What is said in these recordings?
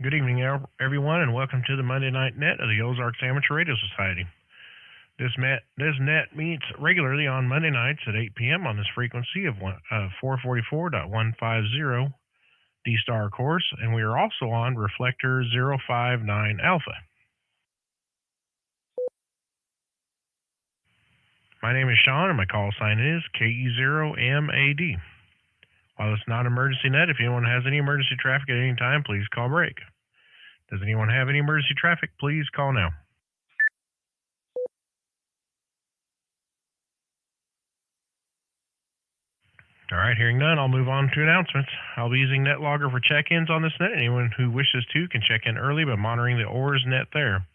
Good evening, everyone, and welcome to the Monday Night Net of the Ozarks Amateur Radio Society. This net meets regularly on Monday nights at 8 p.m. on this frequency of 444.150 D-star course, and we are also on Reflector 059 Alpha. My name is Shaun, and my call sign is KE0MAD. While it's not an emergency net, if anyone has any emergency traffic at any time, please call break. Does anyone have any emergency traffic? Please call now. All right, hearing none, I'll move on to announcements. I'll be using NetLogger for check-ins on this net. Anyone who wishes to can check in early by monitoring the OARS net there.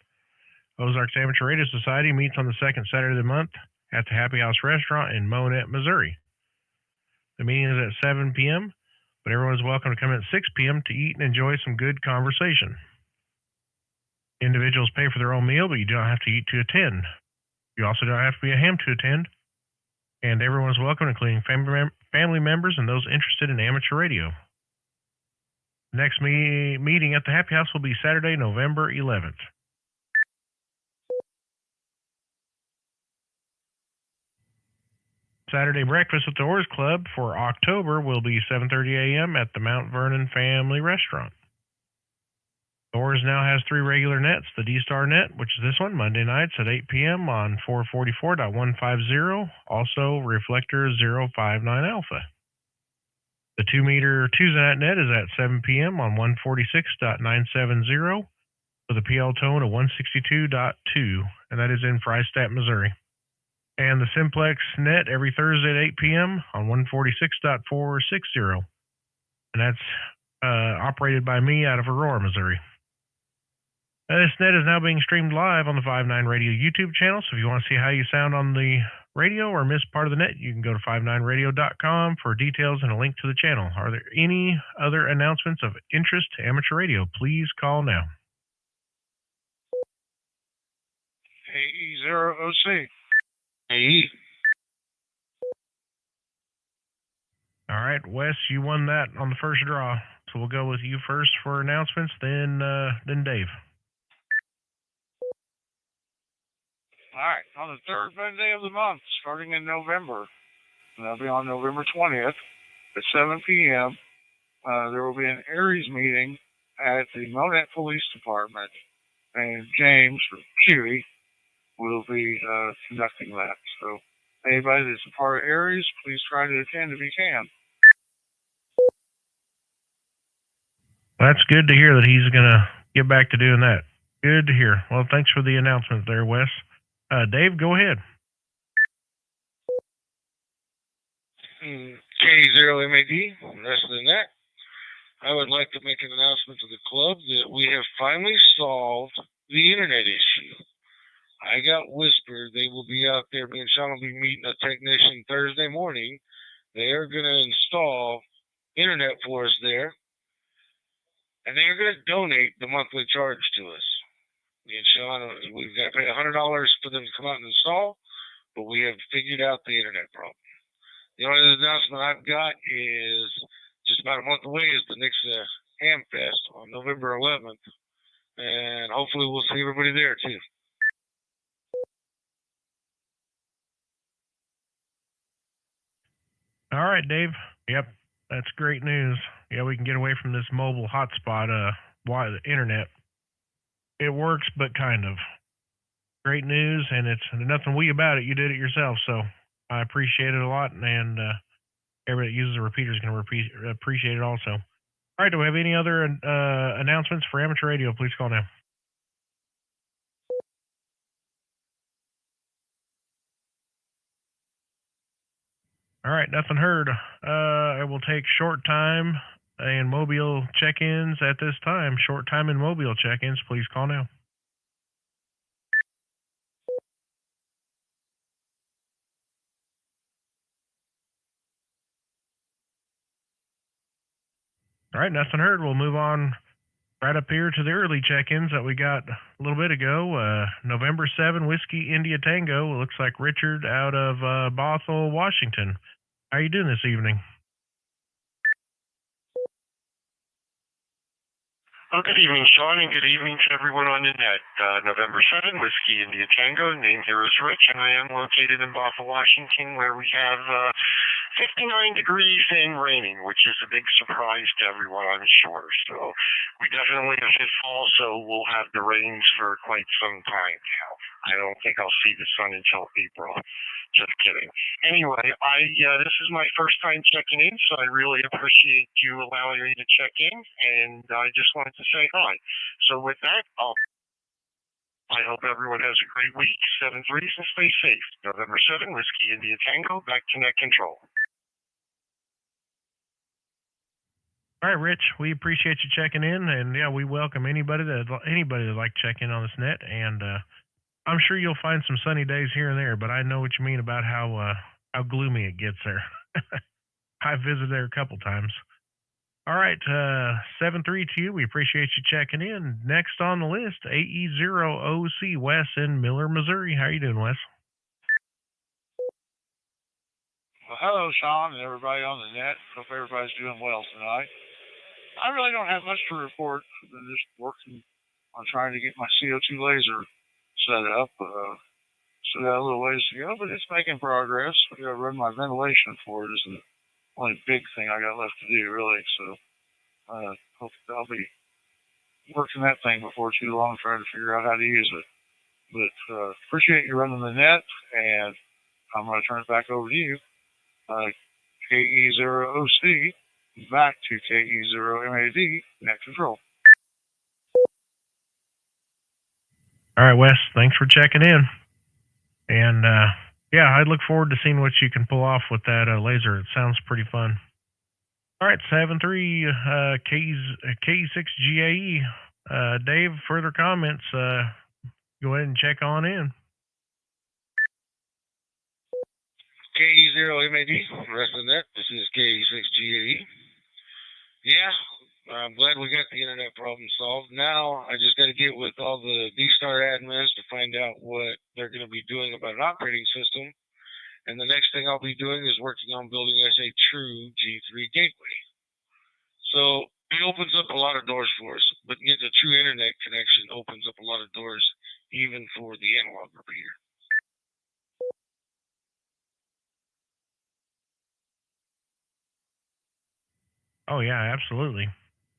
Ozarks Amateur Radio Society meets on the second Saturday of the month at the Happy House Restaurant in Monette, Missouri. The meeting is at 7 p.m., but everyone is welcome to come in at 6 p.m. to eat and enjoy some good conversation. Individuals pay for their own meal, but you don't have to eat to attend. You also don't have to be a ham to attend. And everyone is welcome, including family members and those interested in amateur radio. The next meeting at the Happy House will be Saturday, November 11th. Saturday breakfast at the OARS Club for October will be 7:30 a.m. at the Mount Vernon Family Restaurant. OARS now has 3 regular nets, the D-star net, which is this one, Monday nights at 8 p.m. on 444.150, also Reflector 059 Alpha. The 2-meter Tuesday night net is at 7 p.m. on 146.970 with a PL tone of 162.2, and that is in Freistatt, Missouri. And the Simplex net every Thursday at 8 p.m. on 146.460, and that's operated by me out of Aurora, Missouri. This net is now being streamed live on the 59 Radio YouTube channel, so if you want to see how you sound on the radio or miss part of the net, you can go to 59radio.com for details and a link to the channel. Are there any other announcements of interest to amateur radio? Please call now. KE0OC. AE. All right, Wes, you won that on the first draw, so we'll go with you first for announcements, then Dave. All right, on the third Monday of the month, starting in November, and that'll be on November 20th at 7 p.m., there will be an Aries meeting at the Monette Police Department, and James, or Huey, will be conducting that. So anybody that's a part of Aries, please try to attend if you can. That's good to hear that he's going to get back to doing that. Good to hear. Well, thanks for the announcement there, Wes. Dave, go ahead. KE0MAD, rest of the net. I would like to make an announcement to the club that we have finally solved the internet issue. I got whispered they will be out there, me and Shaun will be meeting a technician Thursday morning. They are going to install internet for us there, and they are going to donate the monthly charge to us. Me and Shaun, we've got to pay $100 for them to come out and install, but we have figured out the internet problem. The only announcement I've got is just about a month away is the next Ham Fest on November 11th, and hopefully we'll see everybody there too. All right, Dave. Yep, that's great news. Yeah, we can get away from this mobile hotspot, the internet. It works, but kind of. Great news, and it's nothing we about it. You did it yourself, so I appreciate it a lot, and everybody that uses a repeater is going to appreciate it also. All right, do we have any other announcements for amateur radio? Please call now. All right, nothing heard. It will take short time and mobile check-ins at this time. Short time and mobile check-ins, please call now. All right, nothing heard. We'll move on right up here to the early check-ins that we got a little bit ago. November 7, Whiskey India Tango. It looks like Richard out of Bothell, Washington. How are you doing this evening? Oh, good evening, Shaun, and good evening to everyone on the net. November 7, Whiskey India Tango, name here is Rich, and I am located in Bothell, Washington, where we have 59 degrees and raining, which is a big surprise to everyone, I'm sure. So we definitely have hit fall, so we'll have the rains for quite some time now. I don't think I'll see the sun until April. Just kidding. Anyway, this is my first time checking in, so I really appreciate you allowing me to check in, and I just wanted to say hi. So with that, I hope everyone has a great week. 7-3 and stay safe. November 7, Whiskey India Tango, back to net control. All right, Rich, we appreciate you checking in, and yeah, we welcome anybody that like to check in on this net, and I'm sure you'll find some sunny days here and there, but I know what you mean about how gloomy it gets there. I visited there a couple times. All right, 7-3 to you. We appreciate you checking in. Next on the list, KE0OC Wes in Miller, Missouri. How are you doing, Wes? Well, hello, Shaun, and everybody on the net. Hope everybody's doing well tonight. I really don't have much to report. I've been just working on trying to get my CO2 laser set up. Still got a little ways to go, but it's making progress. I got to run my ventilation for it. Is the only big thing I got left to do, really. So hope I'll be working that thing before too long, trying to figure out how to use it. But appreciate you running the net, and I'm going to turn it back over to you. KE0OC back to KE0MAD net control. All right, Wes, thanks for checking in. And yeah, I look forward to seeing what you can pull off with that laser. It sounds pretty fun. All right, 7-3 KE6GAE. Dave, further comments? Go ahead and check on in. KE0MAD, rest of the net. This is KE6GAE. Yeah, I'm glad we got the internet problem solved. Now I just got to get with all the D-star admins to find out what they're going to be doing about an operating system. And the next thing I'll be doing is working on building us a true G3 gateway. So it opens up a lot of doors for us, but getting a true internet connection opens up a lot of doors even for the analog repeater. Oh yeah, absolutely.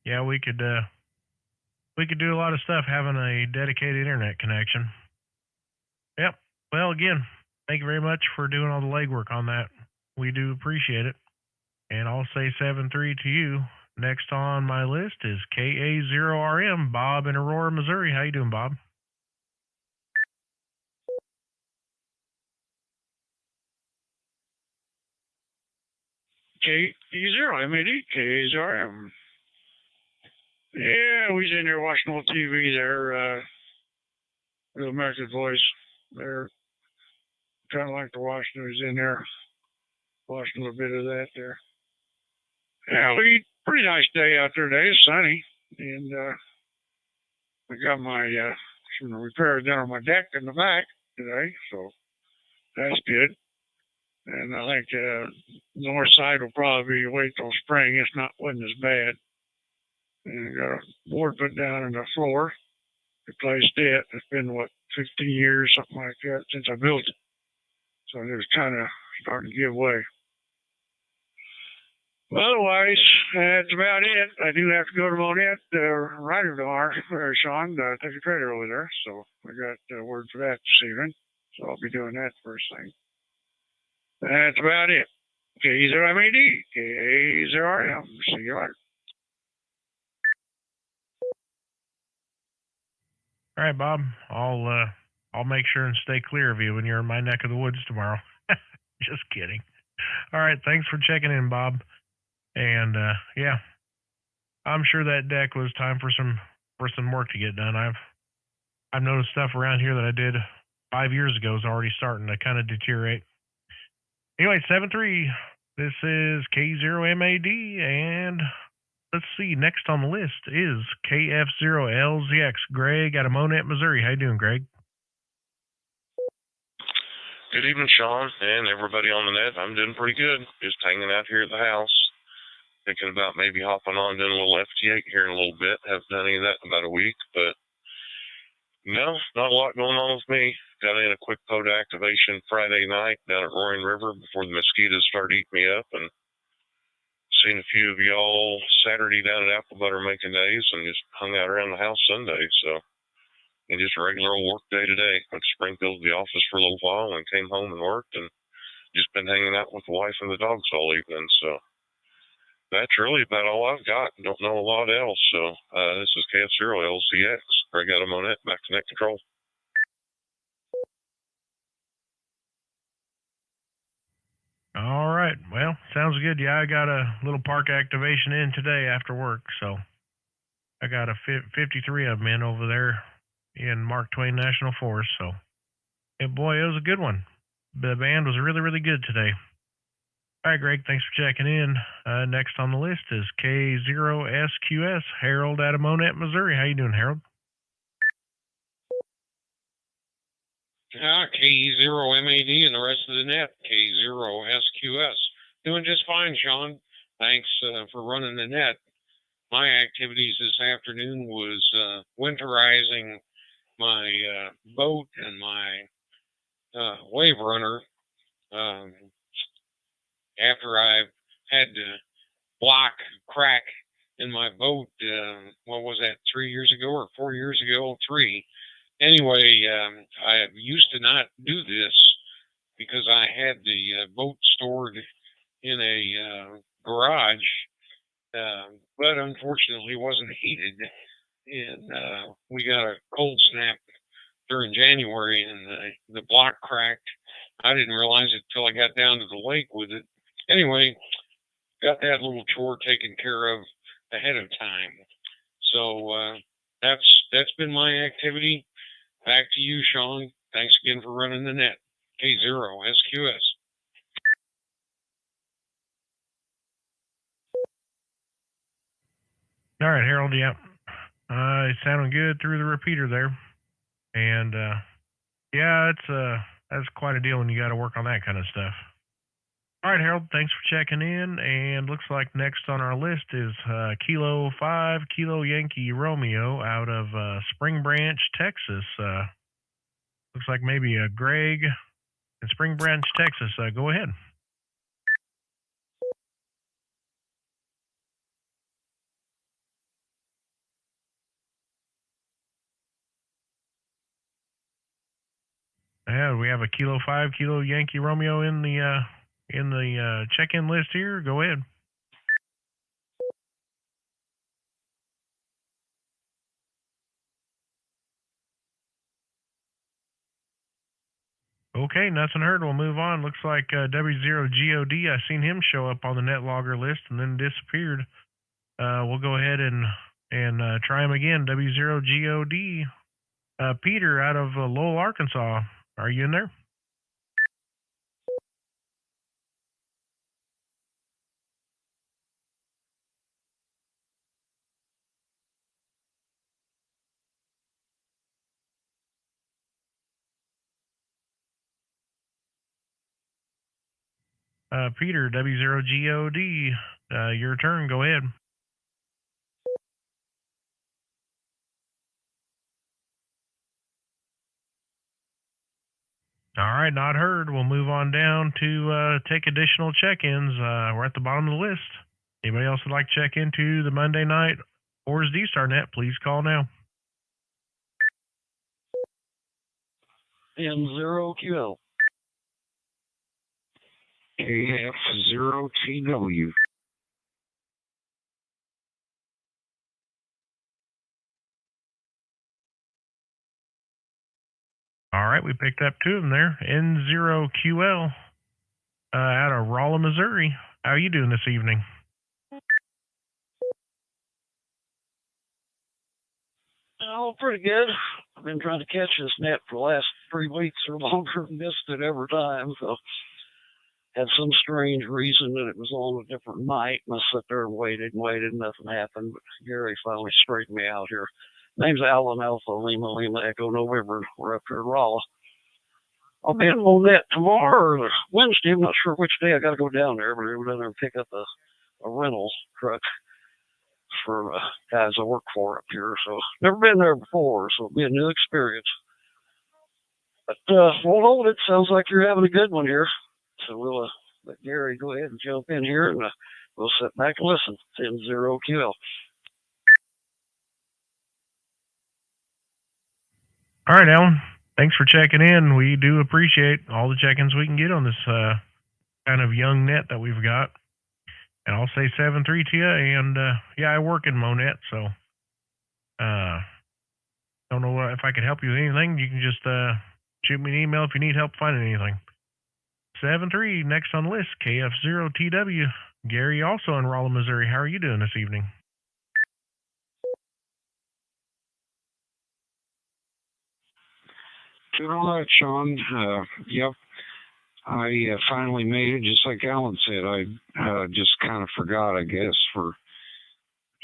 Yeah, we could do a lot of stuff having a dedicated internet connection. Yep. Well, again, thank you very much for doing all the legwork on that. We do appreciate it. And I'll say 7-3 to you. Next on my list is KA0RM, Bob in Aurora, Missouri. How you doing, Bob? KE0MAD, KA0RM. Yeah, we was in there watching old TV there, Real American Voice. They're kind of like to watch news in there, watching a little bit of that there. Yeah, pretty nice day out there today. It's sunny, and I got my some repairs done on my deck in the back today, so that's good. And I think the north side will probably wait till spring. Wasn't as bad. And I got a board put down in the floor, replaced it. It's been 15 years, something like that, since I built it. So it was kind of starting to give way. Otherwise, that's about it. I do have to go to Monette, Ryder tomorrow, Shaun, take a credit over there. So I got word for that this evening. So I'll be doing that first thing. That's about it. KE0MAD, KA0RM. See you later. All right, Bob. I'll make sure and stay clear of you when you're in my neck of the woods tomorrow. Just kidding. All right, thanks for checking in, Bob. And yeah, I'm sure that deck was time for some work to get done. I've noticed stuff around here that I did 5 years ago is already starting to kind of deteriorate. Anyway, 7-3. This is KE0MAD, and let's see. Next on the list is KF0LZX. Greg out of Monette, Missouri. How you doing, Greg? Good evening, Shaun, and everybody on the net. I'm doing pretty good. Just hanging out here at the house. Thinking about maybe hopping on doing a little FT8 here in a little bit. Haven't done any of that in about a week, but no, not a lot going on with me. Got in a quick POTA activation Friday night down at Roaring River before the mosquitoes started eating me up, and seen a few of y'all Saturday down at Apple Butter Making Days, and just hung out around the house Sunday. So, and just a regular old work day today. Went to Springfield to the office for a little while and came home and worked, and just been hanging out with the wife and the dogs all evening. So that's really about all I've got. Don't know a lot else. So this is KF0LCX. Greg out of Monette, back to net control. All right. Well, sounds good. Yeah, I got a little park activation in today after work, so I got 53 of them in over there in Mark Twain National Forest. So, yeah, boy, it was a good one. The band was really, really good today. All right, Greg, thanks for checking in. Next on the list is K0SQS, Harold out of Monette, Missouri. How you doing, Harold? KE0MAD and the rest of the net, K0SQS. Doing just fine, Shaun. Thanks for running the net. My activities this afternoon was winterizing my boat and my wave runner. After I've had to block crack in my boat, what was that, 3 years ago or 4 years ago? 3. Anyway, I used to not do this because I had the boat stored in a garage, but unfortunately it wasn't heated, and we got a cold snap during January, and the block cracked. I didn't realize it till I got down to the lake with it. Anyway, got that little chore taken care of ahead of time. So that's been my activity. Back to you, Shaun. Thanks again for running the net. K0SQS. All right, Harold, yeah. It's sounding good through the repeater there. And, yeah, that's quite a deal when you got to work on that kind of stuff. All right, Harold, thanks for checking in. And looks like next on our list is Kilo 5, Kilo Yankee Romeo out of Spring Branch, Texas. Looks like maybe Greg in Spring Branch, Texas. Go ahead. Yeah, we have a Kilo 5, Kilo Yankee Romeo in the check-in list here. Go ahead. Okay, nothing heard. We'll move on. Looks like W0GOD. I seen him show up on the net logger list and then disappeared. We'll go ahead and try him again. W0GOD. Peter out of Lowell, Arkansas. Are you in there? Peter, W0GOD. Your turn. Go ahead. All right, not heard. We'll move on down to take additional check-ins. We're at the bottom of the list. Anybody else would like to check into the Monday night OARS D-star net, please call now. M0QL. KF0TW. All right, we picked up 2 of them there. N0QL out of Rolla, Missouri. How are you doing this evening? Oh, pretty good. I've been trying to catch this net for the last 3 weeks or longer, missed it every time. So, had some strange reason that it was on a different night, and I sat there and waited, nothing happened. But Gary finally straightened me out here. Name's Alan Alpha Lima Lima Echo November. We're up here in Rolla. I'll be on net tomorrow or Wednesday. I'm not sure which day I got to go down there, but I'll go down there and pick up a rental truck for guys I work for up here. So never been there before, so it'll be a new experience. But we'll hold it. Sounds like you're having a good one here. So we'll let Gary go ahead and jump in here, and we'll sit back and listen. 10-0 QL. All right, Alan. Thanks for checking in. We do appreciate all the check-ins we can get on this kind of young net that we've got. And I'll say 7-3 to you. And yeah, I work in Monet, so don't know if I could help you with anything. You can just shoot me an email if you need help finding anything. 7-3, next on the list, KF0TW. Gary, also in Rolla, Missouri. How are you doing this evening? Doing all right, Shaun. Yep. I finally made it, just like Alan said. I just kind of forgot, I guess, for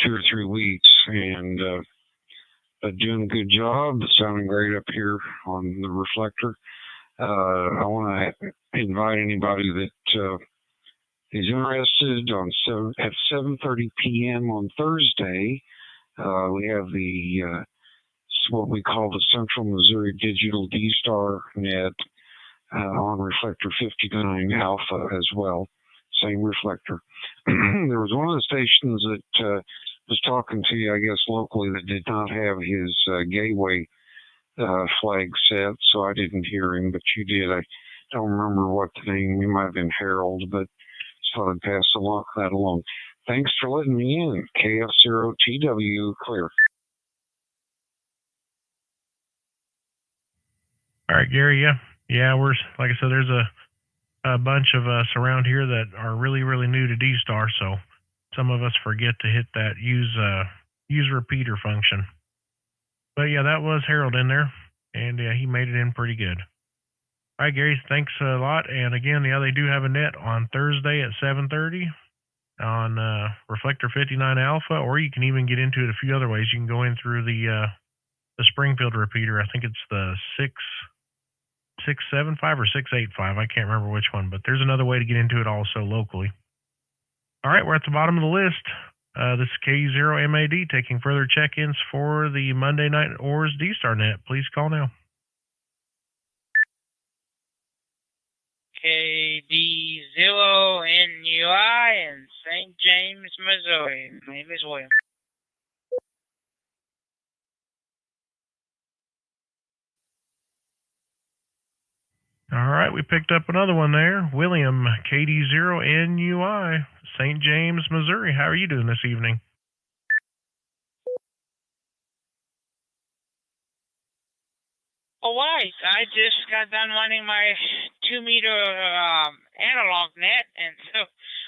2 or 3 weeks, and doing a good job. Sounding great up here on the reflector. I want to invite anybody that is interested at 7:30 p.m. on Thursday. We have the what we call the Central Missouri Digital D-star net on reflector 59 alpha as well. Same reflector. There was one of the stations that was talking to you, I guess, locally that did not have his gateway flag set, so I didn't hear him, but you did. I don't remember what the name, it might have been Harold, but just thought I'd pass that along. Thanks for letting me in. KF0TW clear. All right, Gary. Yeah. We're, like I said, there's a bunch of us around here that are really, really new to D-star, so some of us forget to hit that use repeater function. But yeah, that was Harold in there, and yeah, he made it in pretty good. All right, Gary, thanks a lot. And again, yeah, they do have a net on Thursday at 7:30 on reflector 59 alpha, or you can even get into it a few other ways. You can go in through the Springfield repeater. I think it's the 675 or 685. I can't remember which one, but there's another way to get into it also locally. All right, we're at the bottom of the list. This is KE0MAD taking further check-ins for the Monday night OARS D-star net. Please call now. KD0NUI in St. James, Missouri. My name is William. All right, we picked up another one there. William, KD0NUI, St. James, Missouri. How are you doing this evening? All right, I just got done running my 2-meter analog net, and so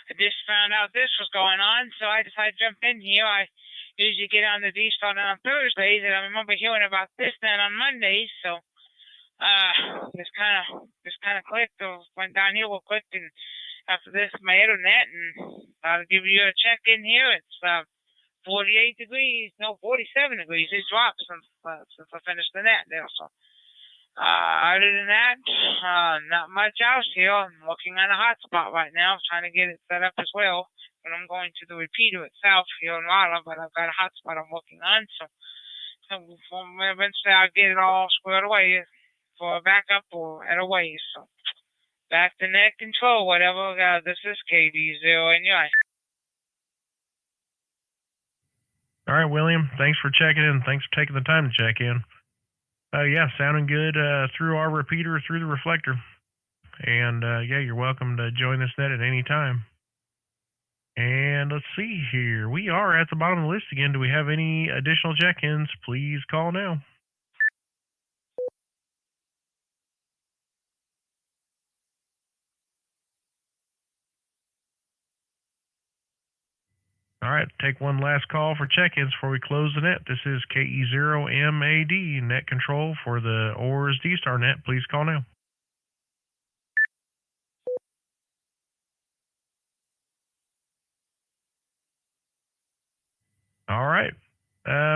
I just found out this was going on, so I decided to jump in here. I usually get on the D-star on Thursdays, and I remember hearing about this net on Mondays, so just kind of clicked, went down here real quick, and after this, my internet, and I'll give you a check in here. It's 48 degrees, no, 47 degrees. It dropped since I finished the net there. So other than that, not much else here. I'm looking at a hotspot right now, trying to get it set up as well. But I'm going to the repeater itself here in Rolla, but I've got a hotspot I'm working on, so eventually I'll get it all squared away for a backup or at a ways. So back to net control, whatever. This is KD0NUI. All right, William, thanks for checking in. Thanks for taking the time to check in. Yeah, sounding good through our repeater, through the reflector. And yeah, you're welcome to join this net at any time. And let's see here. We are at the bottom of the list again. Do we have any additional check-ins? Please call now. All right, take one last call for check-ins before we close the net. This is KE0MAD, net control for the OARS D-star net. Please call now. All right.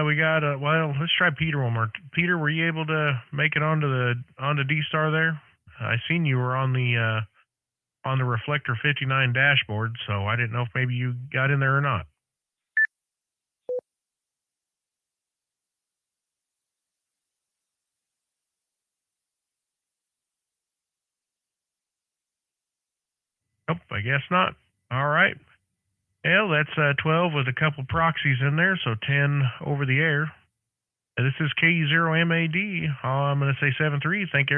We got well, let's try Peter one more. Peter, were you able to make it onto D-star there? I seen you were on the on the Reflector 59 dashboard, so I didn't know if maybe you got in there or not. Nope, I guess not. All right. Well, that's 12 with a couple proxies in there, so 10 over the air. This is KE0MAD. I'm going to say 7-3. Thank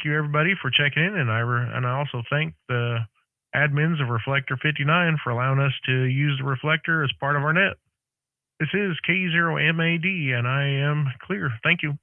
you everybody for checking in, and I also thank the admins of Reflector 59 for allowing us to use the reflector as part of our net. This is KE0MAD, and I am clear. Thank you.